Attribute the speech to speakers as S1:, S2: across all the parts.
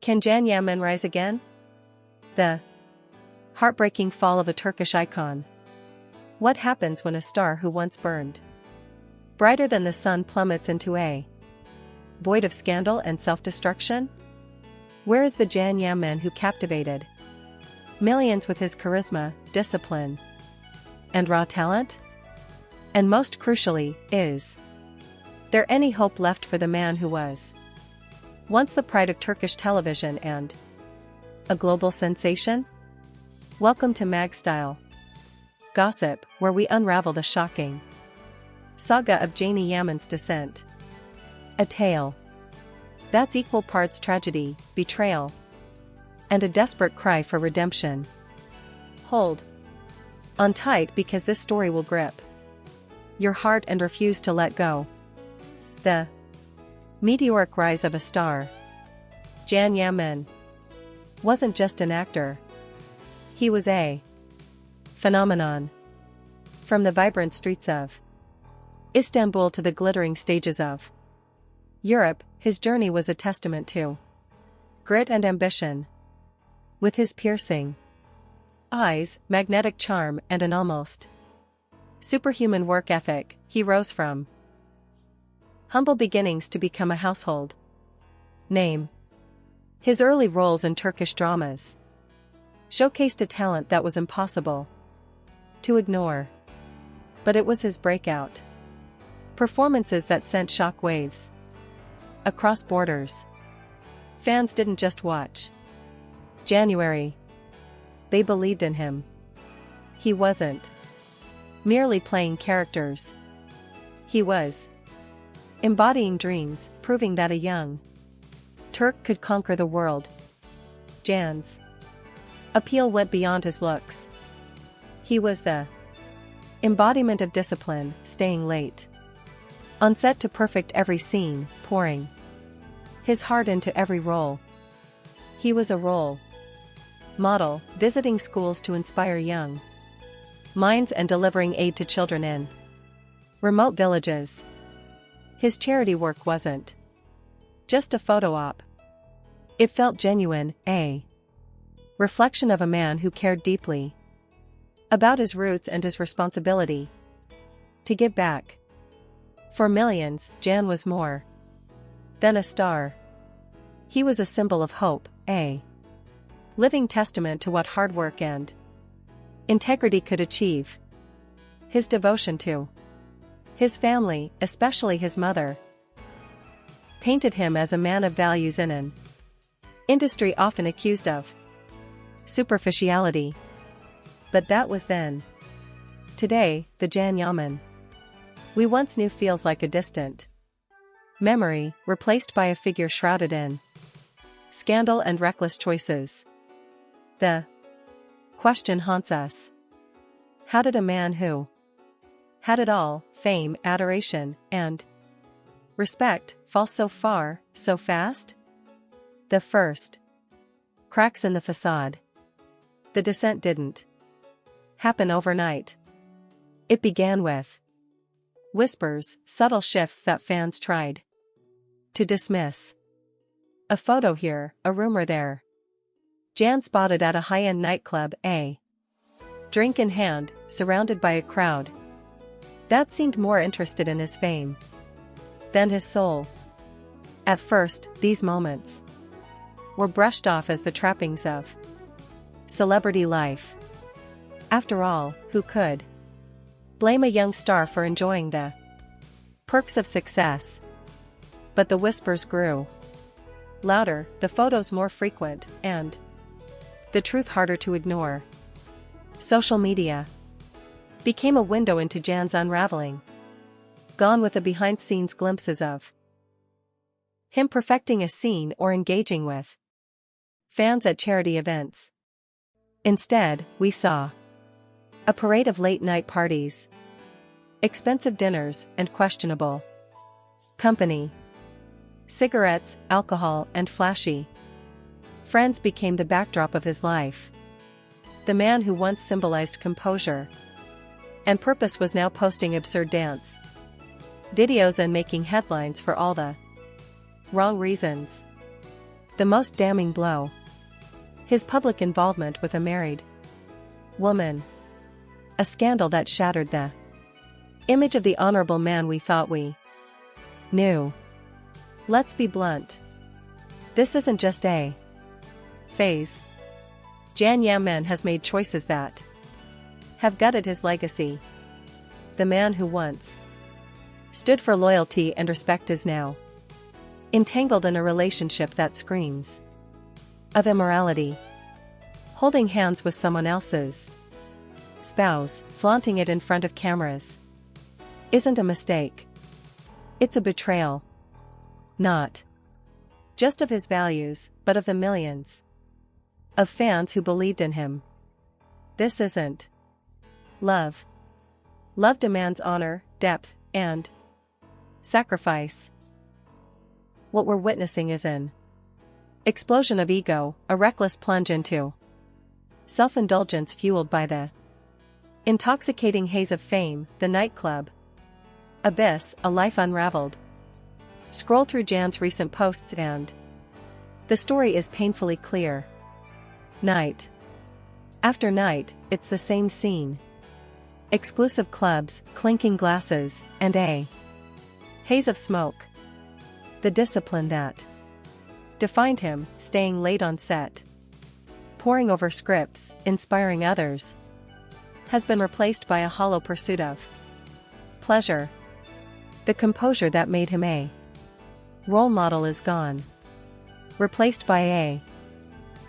S1: Can Can Yaman rise again? The heartbreaking fall of a Turkish icon. What happens when a star who once burned brighter than the sun plummets into a void of scandal and self-destruction? Where is the Can Yaman who captivated millions with his charisma, discipline, and raw talent? And most crucially, is there any hope left for the man who was once the pride of Turkish television and a global sensation? Welcome to Magstyle Gossip, where we unravel the shocking saga of Can Yaman's descent. A tale that's equal parts tragedy, betrayal, and a desperate cry for redemption. Hold on tight, because this story will grip your heart and refuse to let go. The meteoric rise of a star. Can Yaman wasn't just an actor. He was a phenomenon. From the vibrant streets of Istanbul to the glittering stages of Europe, his journey was a testament to grit and ambition. With his piercing eyes, magnetic charm, and an almost superhuman work ethic, he rose from humble beginnings to become a household name. His early roles in Turkish dramas showcased a talent that was impossible to ignore. But it was his breakout performances that sent shock waves across borders. Fans didn't just watch January. They believed in him. He wasn't merely playing characters. He was embodying dreams, proving that a young Turk could conquer the world. Can's appeal went beyond his looks. He was the embodiment of discipline, staying late on set to perfect every scene, pouring his heart into every role. He was a role model, visiting schools to inspire young minds and delivering aid to children in remote villages. His charity work wasn't just a photo op. It felt genuine, a reflection of a man who cared deeply about his roots and his responsibility to give back. For millions, Can was more than a star. He was a symbol of hope, a living testament to what hard work and integrity could achieve. His devotion to his family, especially his mother, painted him as a man of values in an industry often accused of superficiality. But that was then. Today, the Can Yaman we once knew feels like a distant memory, replaced by a figure shrouded in scandal and reckless choices. The question haunts us. How did a man who had it all, fame, adoration, and respect, fall so far, so fast? The first cracks in the facade. The descent didn't happen overnight. It began with whispers, subtle shifts that fans tried to dismiss. A photo here, a rumor there. Can spotted at a high-end nightclub, a drink in hand, surrounded by a crowd that seemed more interested in his fame than his soul. At first, these moments were brushed off as the trappings of celebrity life. After all, who could blame a young star for enjoying the perks of success? But the whispers grew louder, the photos more frequent, and the truth harder to ignore. Social media became a window into Can's unraveling, gone with the behind-scenes glimpses of him perfecting a scene or engaging with fans at charity events. Instead, we saw a parade of late-night parties, expensive dinners, and questionable company. Cigarettes, alcohol, and flashy friends became the backdrop of his life. The man who once symbolized composure and purpose was now posting absurd dance videos and making headlines for all the wrong reasons. The most damning blow. His public involvement with a married woman. A scandal that shattered the image of the honorable man we thought we knew. Let's be blunt. This isn't just a phase. Can Yaman has made choices that have gutted his legacy. The man who once stood for loyalty and respect is now entangled in a relationship that screams of immorality. Holding hands with someone else's spouse, flaunting it in front of cameras, isn't a mistake. It's a betrayal. Not just of his values, but of the millions of fans who believed in him. This isn't love. Love demands honor, depth, and sacrifice. What we're witnessing is an explosion of ego, a reckless plunge into self-indulgence fueled by the intoxicating haze of fame, the nightclub abyss, a life unraveled. Scroll through Jan's recent posts and the story is painfully clear. Night after night, it's the same scene. Exclusive clubs, clinking glasses, and a haze of smoke. The discipline that defined him, staying late on set, poring over scripts, inspiring others, has been replaced by a hollow pursuit of pleasure. The composure that made him a role model is gone, replaced by a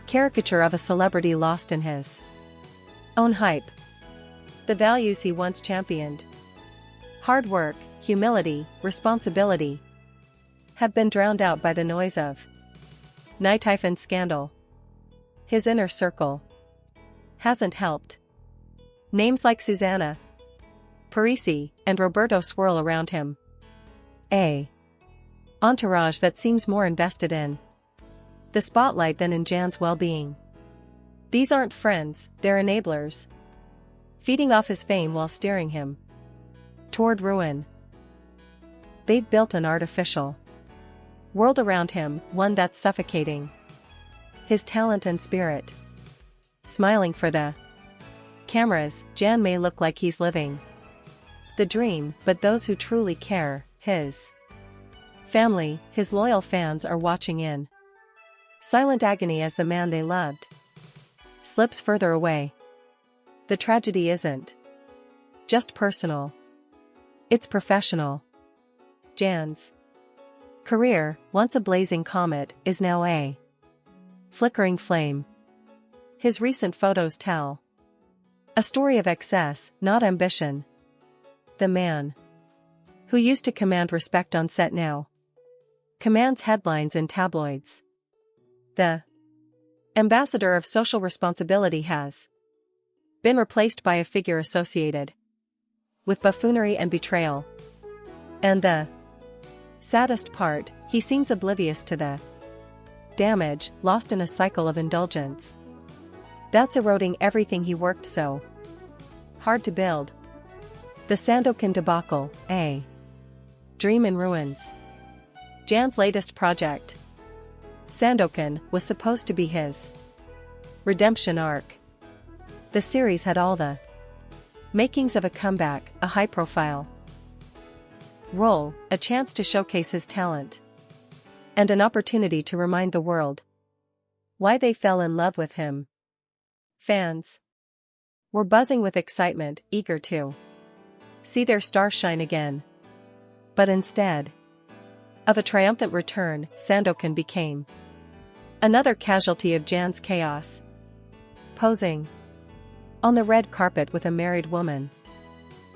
S1: caricature of a celebrity lost in his own hype. The values he once championed, hard work, humility, responsibility, have been drowned out by the noise of nightlife and scandal. His inner circle hasn't helped. Names like Susanna, Parisi, and Roberto swirl around him. A entourage that seems more invested in the spotlight than in Jan's well-being. These aren't friends, they're enablers, feeding off his fame while steering him toward ruin. They've built an artificial world around him, one that's suffocating his talent and spirit. Smiling for the cameras, Can may look like he's living the dream, but those who truly care, his family, his loyal fans, are watching in silent agony as the man they loved slips further away. The tragedy isn't just personal. It's professional. Jan's career, once a blazing comet, is now a flickering flame. His recent photos tell a story of excess, not ambition. The man who used to command respect on set now commands headlines in tabloids. The ambassador of social responsibility has been replaced by a figure associated with buffoonery and betrayal. And the saddest part, he seems oblivious to the damage, lost in a cycle of indulgence that's eroding everything he worked so hard to build. The Sandokan debacle, a dream in ruins. Jan's latest project, Sandokan, was supposed to be his redemption arc. The series had all the makings of a comeback, a high-profile role, a chance to showcase his talent, and an opportunity to remind the world why they fell in love with him. Fans were buzzing with excitement, eager to see their star shine again. But instead of a triumphant return, Sandokan became another casualty of Jan's chaos. Posing on the red carpet with a married woman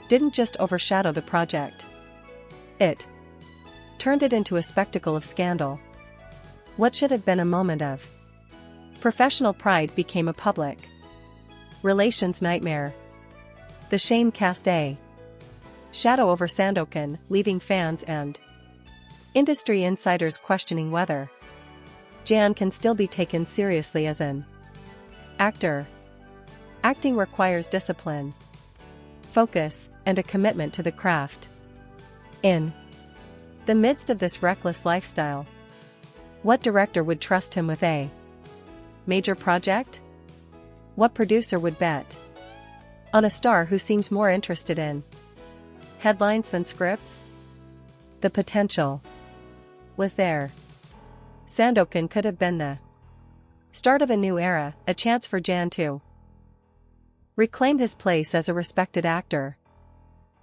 S1: didn't just overshadow the project. It turned it into a spectacle of scandal. What should have been a moment of professional pride became a public relations nightmare. The shame cast a shadow over Sandokan, leaving fans and industry insiders questioning whether Can can still be taken seriously as an actor. Acting requires discipline, focus, and a commitment to the craft. In the midst of this reckless lifestyle, What director would trust him with a major project? What producer would bet on a star who seems more interested in headlines than scripts? The potential was there. Sandokan could have been the start of a new era, a chance for Jan to reclaim his place as a respected actor.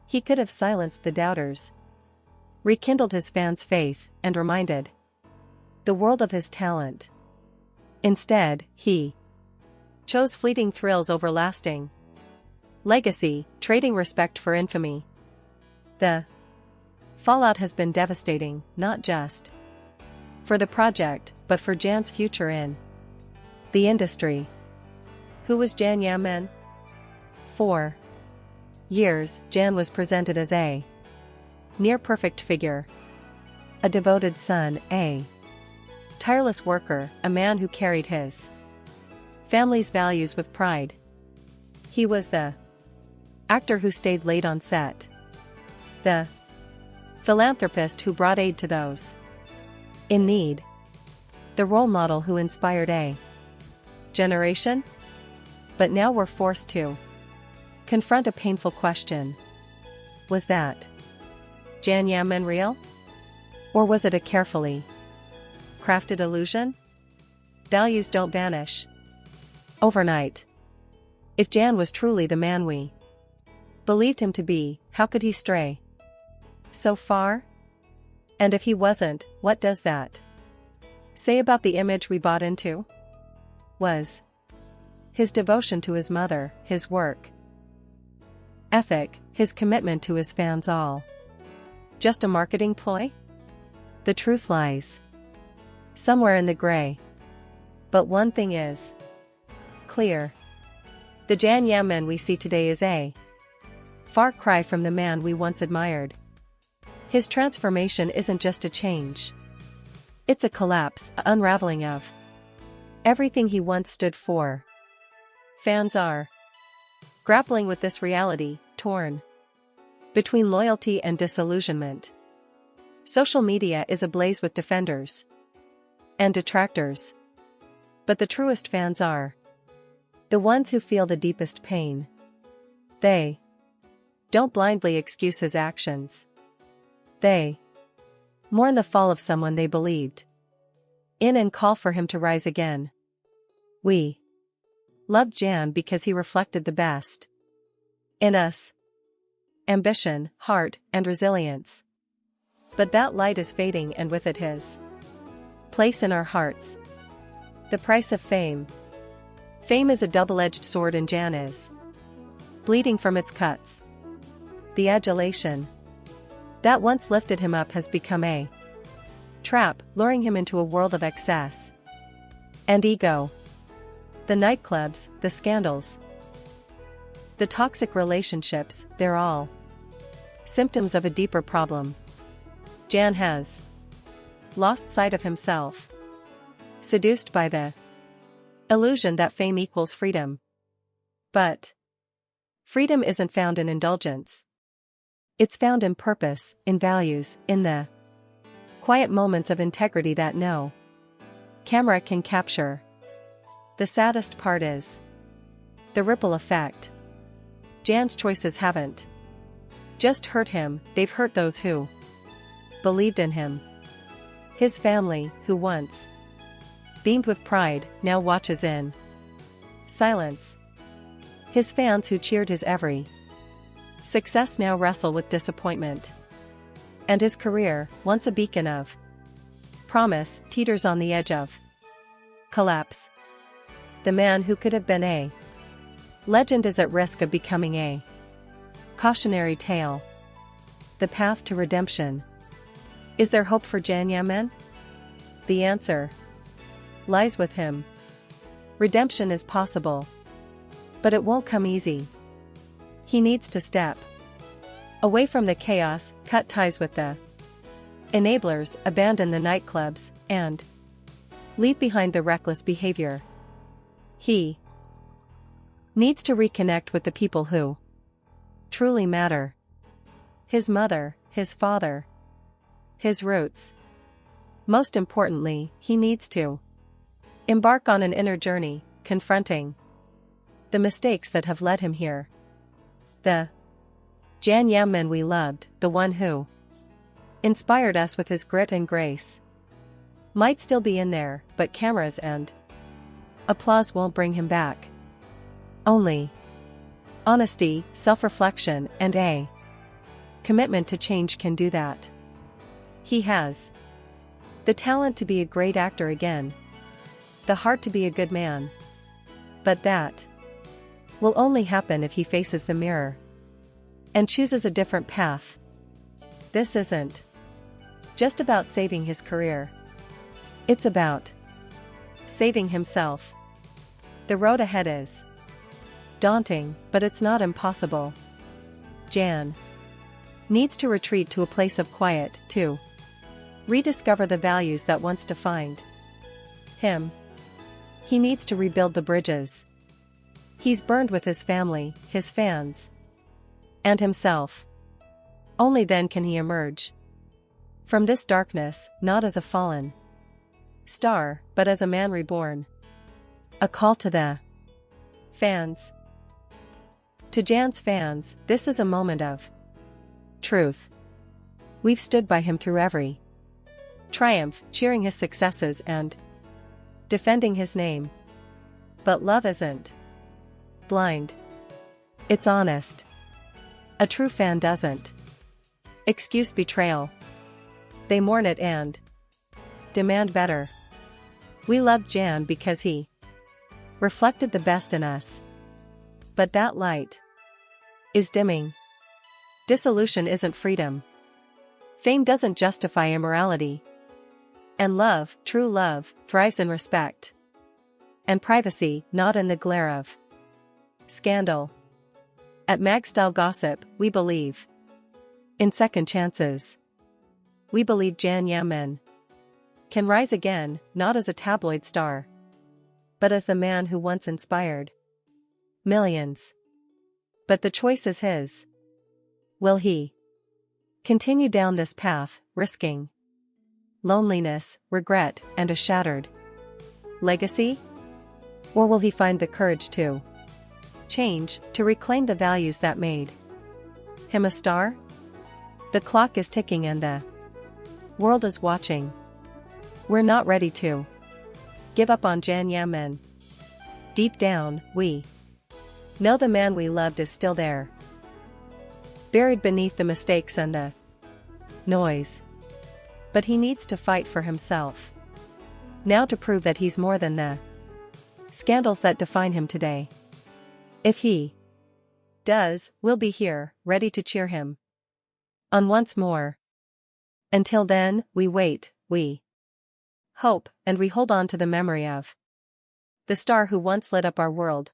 S1: He could have silenced the doubters, rekindled his fans' faith, and reminded the world of his talent. Instead, he chose fleeting thrills over lasting legacy, trading respect for infamy. The fallout has been devastating, not just for the project, but for Jan's future in the industry. Who was Can Yaman? For years, Can was presented as a near-perfect figure, a devoted son, a tireless worker, a man who carried his family's values with pride. He was the actor who stayed late on set, the philanthropist who brought aid to those in need, the role model who inspired a generation. But now we're forced to confront a painful question. Was that Can Yaman real? Or was it a carefully crafted illusion? Values don't vanish overnight. If Can was truly the man we believed him to be, how could he stray so far? And if he wasn't, what does that say about the image we bought into? Was his devotion to his mother, his work ethic, his commitment to his fans all just a marketing ploy? The truth lies somewhere in the gray. But one thing is clear. The Can Yaman we see today is a far cry from the man we once admired. His transformation isn't just a change. It's a collapse, an unraveling of everything he once stood for. Fans are grappling with this reality, torn between loyalty and disillusionment. Social media is ablaze with defenders and detractors. But the truest fans are the ones who feel the deepest pain. They don't blindly excuse his actions. They mourn the fall of someone they believed in and call for him to rise again. We loved Can because he reflected the best in us: ambition, heart, and resilience. But that light is fading, and with it his place in our hearts. The price of fame. Fame is a double-edged sword, and Can is bleeding from its cuts. The adulation that once lifted him up has become a trap, luring him into a world of excess and ego. The nightclubs, the scandals, the toxic relationships, they're all symptoms of a deeper problem. Can has lost sight of himself, seduced by the illusion that fame equals freedom. But freedom isn't found in indulgence. It's found in purpose, in values, in the quiet moments of integrity that no camera can capture. The saddest part is the ripple effect. Can's choices haven't just hurt him, they've hurt those who believed in him. His family, who once beamed with pride, now watches in silence. His fans, who cheered his every success, now wrestle with disappointment. And his career, once a beacon of promise, teeters on the edge of collapse. The man who could have been a legend is at risk of becoming a cautionary tale. The path to redemption. Is there hope for Can Yaman? The answer lies with him. Redemption is possible, but it won't come easy. He needs to step away from the chaos, cut ties with the enablers, abandon the nightclubs, and leave behind the reckless behavior. He needs to reconnect with the people who truly matter. His mother, his father, his roots. Most importantly, he needs to embark on an inner journey, confronting the mistakes that have led him here. The Can Yaman we loved, the one who inspired us with his grit and grace, might still be in there, but cameras and applause won't bring him back. Only honesty, self-reflection, and a commitment to change can do that. He has the talent to be a great actor again, the heart to be a good man. But that will only happen if he faces the mirror and chooses a different path. This isn't just about saving his career. It's about saving himself. The road ahead is daunting, but it's not impossible. Can needs to retreat to a place of quiet, to rediscover the values that once defined him. He needs to rebuild the bridges he's burned with his family, his fans, and himself. Only then can he emerge from this darkness, not as a fallen star, but as a man reborn. A call to the fans. To Can's fans, this is a moment of truth. We've stood by him through every triumph, cheering his successes and defending his name. But love isn't blind. It's honest. A true fan doesn't excuse betrayal. They mourn it and demand better. We loved Can because he reflected the best in us. But that light is dimming. Dissolution isn't freedom. Fame doesn't justify immorality. And love, true love, thrives in respect and privacy, not in the glare of scandal. At Magstyle Gossip, we believe in second chances. We believe Can Yaman can rise again, not as a tabloid star, but as the man who once inspired millions. But the choice is his. Will he continue down this path, risking loneliness, regret, and a shattered legacy? Or will he find the courage to change, to reclaim the values that made him a star? The clock is ticking and the world is watching. We're not ready to give up on Can Yaman. Deep down, we know the man we loved is still there, buried beneath the mistakes and the noise. But he needs to fight for himself now, to prove that he's more than the scandals that define him today. If he does, we'll be here, ready to cheer him on once more. Until then, we wait, we hope, and we hold on to the memory of the star who once lit up our world.